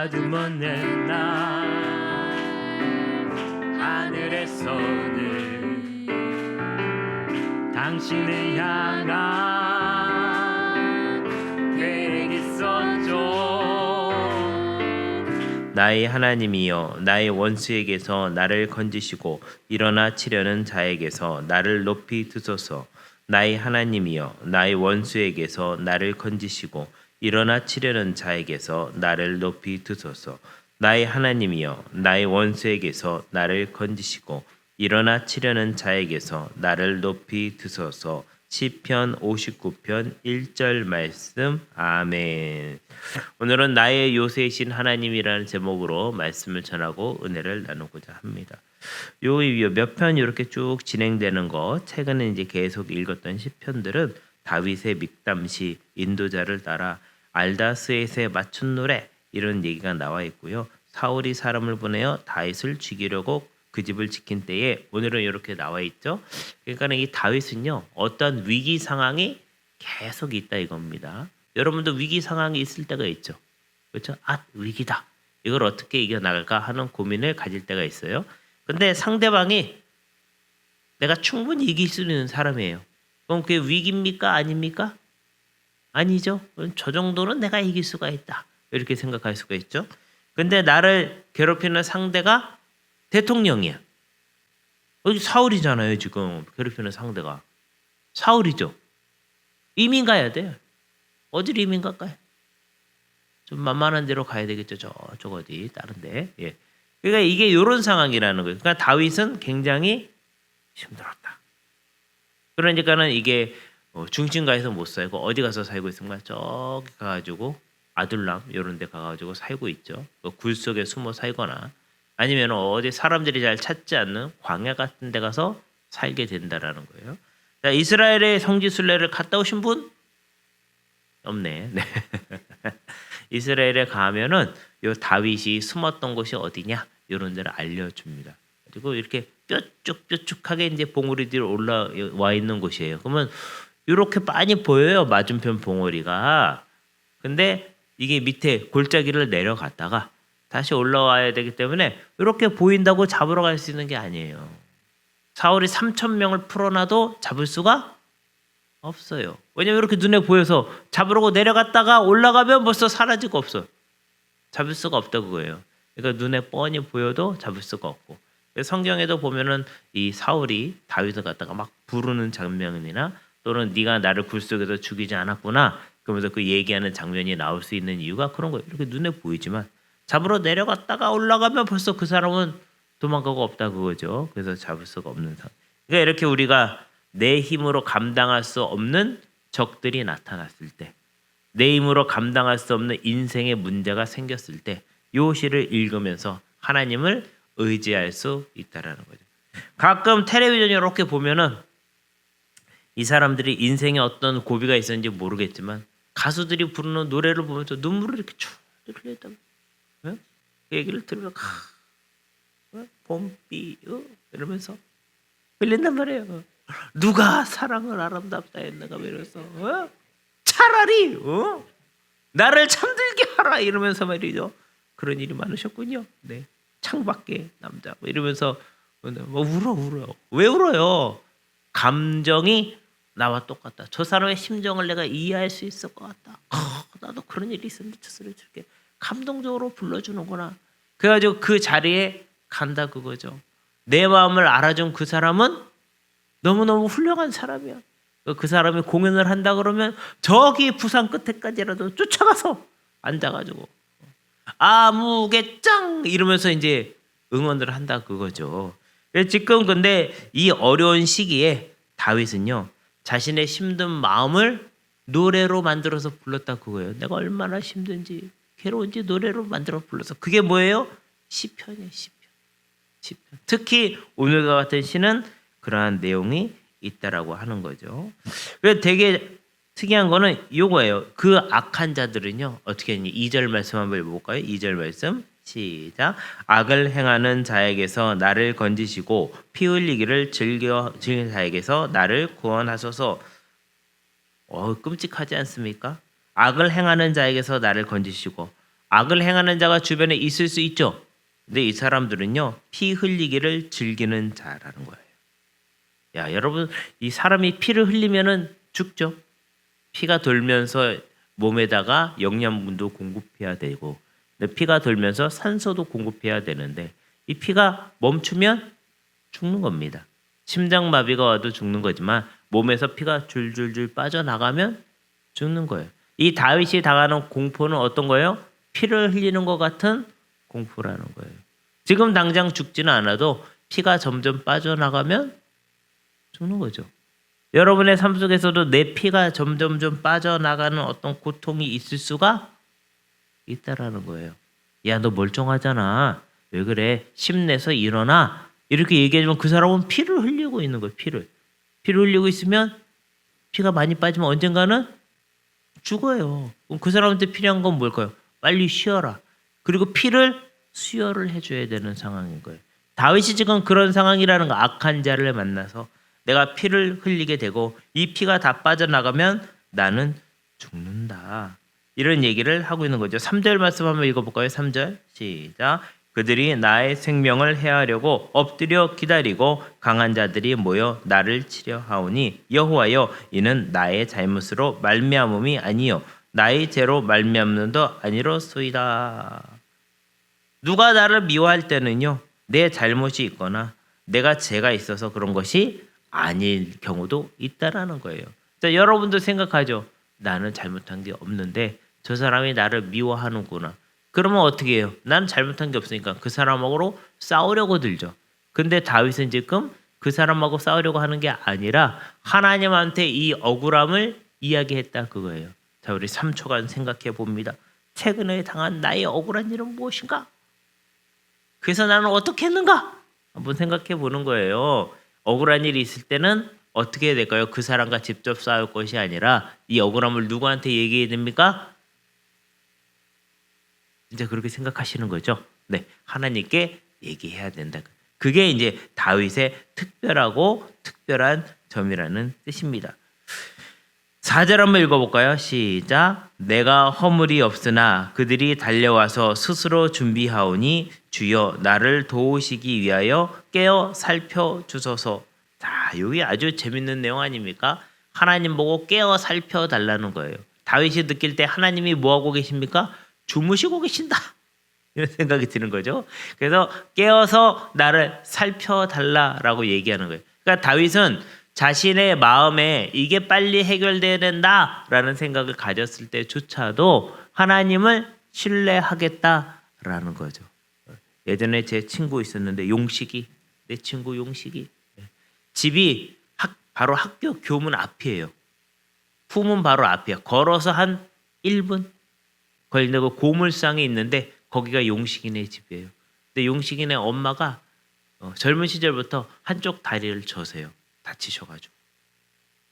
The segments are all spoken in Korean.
아주 먼 나 하늘에서는 당신을 향한 계획 있었죠. 나의 하나님이여, 나의 원수에게서 나를 건지시고 일어나 치려는 자에게서 나를 높이 드소서. 나의 하나님이여, 나의 원수에게서 나를 건지시고 일어나 치려는 자에게서 나를 높이 드소서. 나의 하나님이여, 나의 원수에게서 나를 건지시고 일어나 치려는 자에게서 나를 높이 드소서. 시편 59편 1절 말씀. 아멘. 오늘은 나의 요새이신 하나님이라는 제목으로 말씀을 전하고 은혜를 나누고자 합니다. 요 몇 편 이렇게 쭉 진행되는 거, 최근에 이제 계속 읽었던 시편들은 다윗의 믹담시, 인도자를 따라 알다스에세 맞춘 노래, 이런 얘기가 나와 있고요. 사울이 사람을 보내어 다윗을 죽이려고 그 집을 지킨 때에 오늘은 이렇게 나와 있죠. 그러니까 이 다윗은요, 어떤 위기 상황이 계속 있다 이겁니다. 여러분도 위기 상황이 있을 때가 있죠. 그렇죠? 위기다. 이걸 어떻게 이겨나갈까 하는 고민을 가질 때가 있어요. 근데 상대방이 내가 충분히 이길 수 있는 사람이에요. 그럼 그게 위기입니까? 아닙니까? 아니죠. 저 정도는 내가 이길 수가 있다. 이렇게 생각할 수가 있죠. 근데 나를 괴롭히는 상대가 대통령이야. 여기 사울이잖아요. 지금 괴롭히는 상대가 사울이죠. 이민 가야 돼요. 어디로 이민 갈까요? 좀 만만한 데로 가야 되겠죠. 저쪽 어디 다른데. 예. 그러니까 이게 이런 상황이라는 거예요. 그러니까 다윗은 굉장히 힘들었다. 그러니까는 이게 중심가에서 못 살고 어디 가서 살고 있습니까? 저기 가가지고 아둘람 이런 데 가가지고 살고 있죠. 굴 속에 숨어 살거나 아니면 어디 사람들이 잘 찾지 않는 광야 같은 데 가서 살게 된다라는 거예요. 자, 이스라엘의 성지순례를 갔다 오신 분? 없네. 네. 이스라엘에 가면은 요 다윗이 숨었던 곳이 어디냐? 이런 데를 알려줍니다. 그리고 이렇게 뾰족뾰족하게 이제 봉우리들이 올라와 있는 곳이에요. 그러면 이렇게 많이 보여요. 맞은편 봉우리가. 근데 이게 밑에 골짜기를 내려갔다가 다시 올라와야 되기 때문에 이렇게 보인다고 잡으러 갈 수 있는 게 아니에요. 사울이 3,000명을 풀어놔도 잡을 수가 없어요. 왜냐면 이렇게 눈에 보여서 잡으려고 내려갔다가 올라가면 벌써 사라지고 없어요. 잡을 수가 없다 그거예요. 그러니까 눈에 뻔히 보여도 잡을 수가 없고. 성경에도 보면은 이 사울이 다윗을 갖다가 막 부르는 장면이나 또는 네가 나를 굴 속에서 죽이지 않았구나, 그러면서 그 얘기하는 장면이 나올 수 있는 이유가 그런 거예요. 이렇게 눈에 보이지만 잡으러 내려갔다가 올라가면 벌써 그 사람은 도망가고 없다 그거죠. 그래서 잡을 수가 없는 상황. 그러니까 이렇게 우리가 내 힘으로 감당할 수 없는 적들이 나타났을 때, 내 힘으로 감당할 수 없는 인생의 문제가 생겼을 때 요 시를 읽으면서 하나님을 의지할 수 있다라는 거죠. 가끔 텔레비전 이렇게 보면은 이 사람들이 인생에 어떤 고비가 있었는지 모르겠지만 가수들이 부르는 노래를 보면서 눈물을 이렇게 쭉 흘렸다고. 그 얘기를 들으면 봄비 이러면서 흘린단 말이에요. 누가 사랑을 아름답다 했는가 이러면서 차라리 나를 잠들게 하라 이러면서 말이죠. 그런 일이 많으셨군요. 네, 창밖에 남자 이러면서 울어요. 왜 울어요? 감정이 나와 똑같다. 저 사람의 심정을 내가 이해할 수 있을 것 같다. 나도 그런 일이 있었는데 저 소리 줄게. 감동적으로 불러주는구나. 그래가지고 그 자리에 간다 그거죠. 내 마음을 알아준 그 사람은 너무너무 훌륭한 사람이야. 그 사람이 공연을 한다 그러면 저기 부산 끝에까지라도 쫓아가서 앉아가지고 아무개짱 이러면서 이제 응원을 한다 그거죠. 지금 근데 이 어려운 시기에 다윗은요, 자신의 힘든 마음을 노래로 만들어서 불렀다 그거예요. 내가 얼마나 힘든지 괴로운지 노래로 만들어 불러서. 그게 뭐예요? 시편이에요. 시편. 특히 오늘과 같은 시는 그러한 내용이 있다라고 하는 거죠. 그래서 되게 특이한 거는 이거예요. 그 악한 자들은요 어떻게 했니? 2절 말씀 한번 읽어볼까요? 2절 말씀 시작. 악을 행하는 자에게서 나를 건지시고 피 흘리기를 즐기는 자에게서 나를 구원하소서. 끔찍하지 않습니까? 악을 행하는 자에게서 나를 건지시고, 악을 행하는 자가 주변에 있을 수 있죠. 근데 이 사람들은요, 피 흘리기를 즐기는 자라는 거예요. 야, 여러분, 이 사람이 피를 흘리면은 죽죠. 피가 돌면서 몸에다가 영양분도 공급해야 되고, 근데 피가 돌면서 산소도 공급해야 되는데, 이 피가 멈추면 죽는 겁니다. 심장마비가 와도 죽는 거지만 몸에서 피가 줄줄줄 빠져나가면 죽는 거예요. 이 다윗이 당하는 공포는 어떤 거예요? 피를 흘리는 것 같은 공포라는 거예요. 지금 당장 죽지는 않아도 피가 점점 빠져나가면 죽는 거죠. 여러분의 삶 속에서도 내 피가 점점 빠져나가는 어떤 고통이 있을 수가 있다라는 거예요. 야, 너 멀쩡하잖아. 왜 그래? 힘내서 일어나. 이렇게 얘기해주면 그 사람은 피를 흘리고 있는 거예요. 피를 흘리고 있으면 피가 많이 빠지면 언젠가는 죽어요. 그럼 그 사람한테 필요한 건 뭘까요? 빨리 쉬어라. 그리고 피를 수혈을 해줘야 되는 상황인 거예요. 다윗이 지금 그런 상황이라는 거, 악한 자를 만나서 내가 피를 흘리게 되고 이 피가 다 빠져나가면 나는 죽는다. 이런 얘기를 하고 있는 거죠. 3절 말씀 한번 읽어볼까요? 3절 시작. 그들이 나의 생명을 해하려고 엎드려 기다리고 강한 자들이 모여 나를 치려 하오니 여호와여, 이는 나의 잘못으로 말미암음이 아니요 나의 죄로 말미암는도 아니로소이다. 누가 나를 미워할 때는요, 내 잘못이 있거나 내가 죄가 있어서 그런 것이 아닐 경우도 있다라는 거예요. 자, 여러분도 생각하죠. 나는 잘못한 게 없는데 저 사람이 나를 미워하는구나. 그러면 어떻게 해요? 나는 잘못한 게 없으니까 그 사람하고 싸우려고 들죠. 근데 다윗은 지금 그 사람하고 싸우려고 하는 게 아니라 하나님한테 이 억울함을 이야기했다 그거예요. 자, 우리 3초간 생각해 봅니다. 최근에 당한 나의 억울한 일은 무엇인가? 그래서 나는 어떻게 했는가? 한번 생각해 보는 거예요. 억울한 일이 있을 때는 어떻게 해야 될까요? 그 사람과 직접 싸울 것이 아니라 이 억울함을 누구한테 얘기해야 됩니까? 이제 그렇게 생각하시는 거죠. 네, 하나님께 얘기해야 된다. 그게 이제 다윗의 특별한 점이라는 뜻입니다. 4절 한번 읽어볼까요? 시작. 내가 허물이 없으나 그들이 달려와서 스스로 준비하오니 주여 나를 도우시기 위하여 깨어 살펴주소서. 자, 여기 아주 재밌는 내용 아닙니까? 하나님 보고 깨어 살펴달라는 거예요. 다윗이 느낄 때 하나님이 뭐하고 계십니까? 주무시고 계신다. 이런 생각이 드는 거죠. 그래서 깨어서 나를 살펴달라라고 얘기하는 거예요. 그러니까 다윗은 자신의 마음에 이게 빨리 해결돼야 된다라는 생각을 가졌을 때조차도 하나님을 신뢰하겠다라는 거죠. 예전에 제 친구 있었는데 용식이, 내 친구 용식이 집이 바로 학교 교문 앞이에요. 품은 바로 앞이야. 걸어서 한 1분 걸리는 그 고물상에 있는데 거기가 용식이네 집이에요. 근데 용식이네 엄마가 젊은 시절부터 한쪽 다리를 져세요. 다치셔가지고.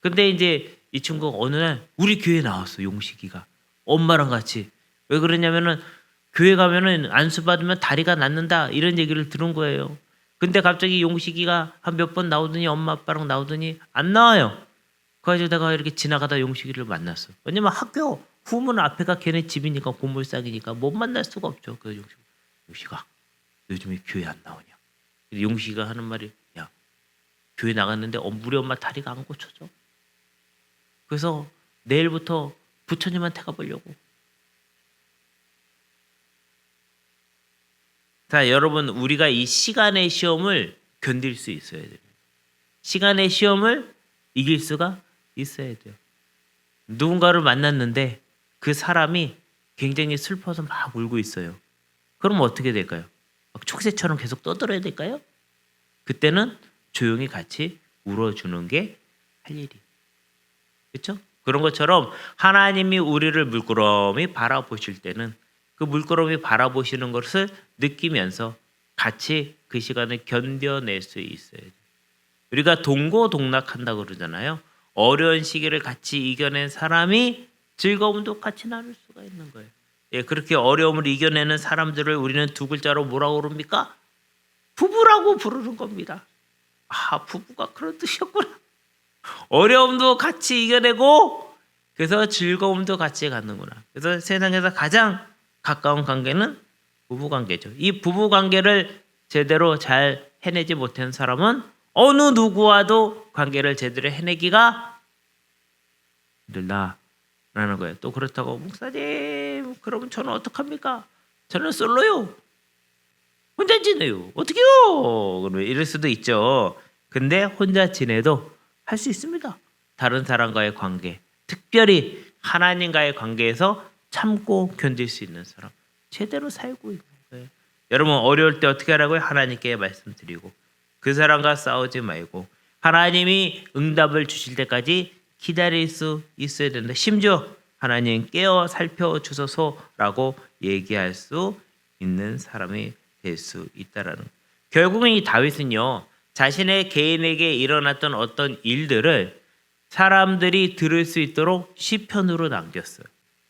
근데 이제 이 친구가 어느 날 우리 교회 나왔어. 용식이가 엄마랑 같이. 왜 그러냐면은 교회 가면은 안수 받으면 다리가 낫는다 이런 얘기를 들은 거예요. 근데 갑자기 용식이가 한 몇 번 나오더니 엄마 아빠랑 나오더니 안 나와요. 그래서 내가 이렇게 지나가다 용식이를 만났어. 왜냐면 학교 후문 앞에가 걔네 집이니까 고물상이니까 못 만날 수가 없죠. 그래서 용식아 요즘에 교회 안 나오냐. 용식이가 하는 말이 야 교회 나갔는데 우리 엄마 다리가 안 고쳐져. 그래서 내일부터 부처님한테 가보려고. 자, 여러분 우리가 이 시간의 시험을 견딜 수 있어야 됩니다. 시간의 시험을 이길 수가 있어야 돼요. 누군가를 만났는데 그 사람이 굉장히 슬퍼서 막 울고 있어요. 그럼 어떻게 될까요? 막 촉새처럼 계속 떠들어야 될까요? 그때는 조용히 같이 울어주는 게 할 일이. 그렇죠? 그런 것처럼 하나님이 우리를 물끄러미 바라보실 때는 그 물끄러미 바라보시는 것을 느끼면서 같이 그 시간을 견뎌낼 수 있어야 돼요. 우리가 동고동락한다고 그러잖아요. 어려운 시기를 같이 이겨낸 사람이 즐거움도 같이 나눌 수가 있는 거예요. 예, 그렇게 어려움을 이겨내는 사람들을 우리는 두 글자로 뭐라고 부릅니까? 부부라고 부르는 겁니다. 아, 부부가 그런 뜻이었구나. 어려움도 같이 이겨내고 그래서 즐거움도 같이 갖는구나. 그래서 세상에서 가장 가까운 관계는 부부 관계죠. 이 부부 관계를 제대로 잘 해내지 못한 사람은 어느 누구와도 관계를 제대로 해내기가 힘들다라는 거예요. 또 그렇다고 목사님 그러면 저는 어떡합니까? 저는 솔로요. 혼자 지내요. 어떡해요? 그러면 이럴 수도 있죠. 근데 혼자 지내도 할 수 있습니다. 다른 사람과의 관계, 특별히 하나님과의 관계에서 참고 견딜 수 있는 사람, 제대로 살고 있는 거예요. 여러분 어려울 때 어떻게 하라고요? 하나님께 말씀드리고 그 사람과 싸우지 말고 하나님이 응답을 주실 때까지 기다릴 수 있어야 된다. 심지어 하나님 깨어 살펴주소서라고 얘기할 수 있는 사람이 될 수 있다라는 거예요. 결국은 이 다윗은요. 자신의 개인에게 일어났던 어떤 일들을 사람들이 들을 수 있도록 시편으로 남겼어요.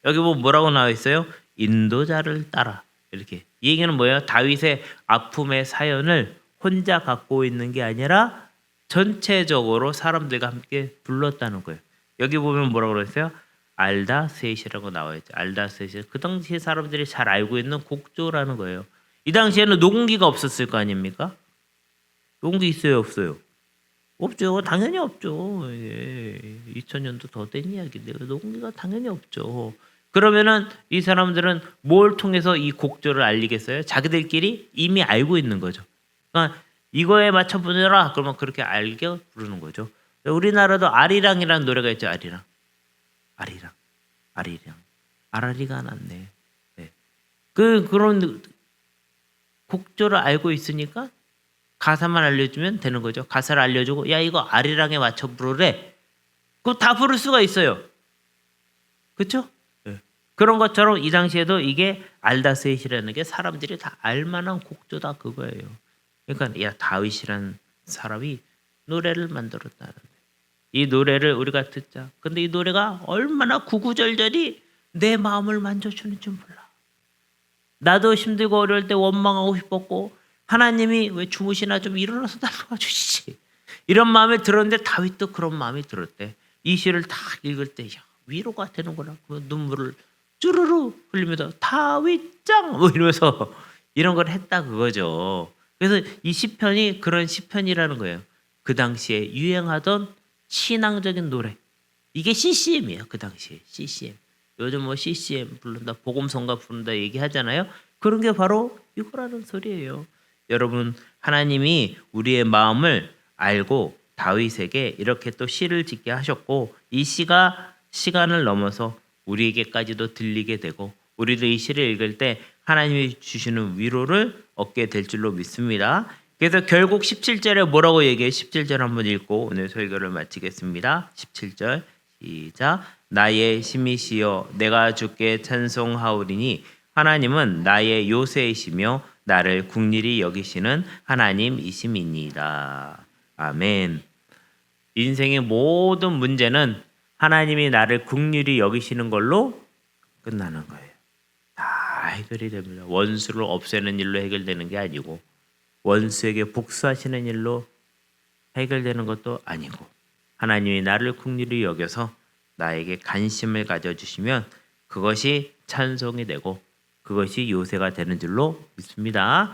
여기 보면 뭐라고 나와 있어요? 인도자를 따라. 이렇게. 이 얘기는 뭐예요? 다윗의 아픔의 사연을 혼자 갖고 있는 게 아니라 전체적으로 사람들과 함께 불렀다는 거예요. 여기 보면 뭐라고 그랬어요? 알다셋이라고 나와 있죠. 알다셋이 그 당시에 사람들이 잘 알고 있는 곡조라는 거예요. 이 당시에는 녹음기가 없었을 거 아닙니까? 녹음기 있어요, 없어요? 없죠. 당연히 없죠. 예. 2000년도 더 된 이야기인데 녹음기가 당연히 없죠. 그러면은 이 사람들은 뭘 통해서 이 곡조를 알리겠어요? 자기들끼리 이미 알고 있는 거죠. 그러니까 이거에 맞춰 부르라 그러면 그렇게 알게 부르는 거죠. 우리나라도 아리랑이라는 노래가 있죠. 아리랑. 아라리가 났네. 네. 그런 곡조를 알고 있으니까 가사만 알려주면 되는 거죠. 가사를 알려주고 야 이거 아리랑에 맞춰 부르래. 그거 다 부를 수가 있어요. 그렇죠? 네. 그런 것처럼 이 당시에도 이게 알다셋이라는 게 사람들이 다 알만한 곡조다 그거예요. 그러니까 야 다윗이라는 사람이 노래를 만들었다는 이 노래를 우리가 듣자. 근데 이 노래가 얼마나 구구절절히 내 마음을 만져주는지 몰라. 나도 힘들고 어려울 때 원망하고 싶었고 하나님이 왜 주무시나 좀 일어나서 달려와 주시지. 이런 마음이 들었는데 다윗도 그런 마음이 들었대. 이 시를 다 읽을 때 야, 위로가 되는구나. 그 눈물을 쭈르르 흘리면서 다윗장 뭐 이러면서 이런 걸 했다 그거죠. 그래서 이 시편이 그런 시편이라는 거예요. 그 당시에 유행하던 신앙적인 노래. 이게 CCM이에요. 그 당시에 CCM. 요즘 뭐 CCM 부른다, 복음성가 부른다 얘기하잖아요. 그런 게 바로 이거라는 소리예요. 여러분 하나님이 우리의 마음을 알고 다윗에게 이렇게 또 시를 짓게 하셨고 이 시가 시간을 넘어서 우리에게까지도 들리게 되고 우리도 이 시를 읽을 때 하나님이 주시는 위로를 얻게 될 줄로 믿습니다. 그래서 결국 17절에 뭐라고 얘기해? 17절 한번 읽고 오늘 설교를 마치겠습니다. 17절 시작. 나의 힘이시여 내가 주께 찬송하오리니 하나님은 나의 요새이시며 나를 긍휼히 여기시는 하나님이심이니이다. 아멘. 인생의 모든 문제는 하나님이 나를 긍휼히 여기시는 걸로 끝나는 거예요. 다 해결이 됩니다. 원수를 없애는 일로 해결되는 게 아니고 원수에게 복수하시는 일로 해결되는 것도 아니고 하나님이 나를 긍휼히 여겨서 나에게 관심을 가져주시면 그것이 찬송이 되고 그것이 요새가 되는 줄로 믿습니다.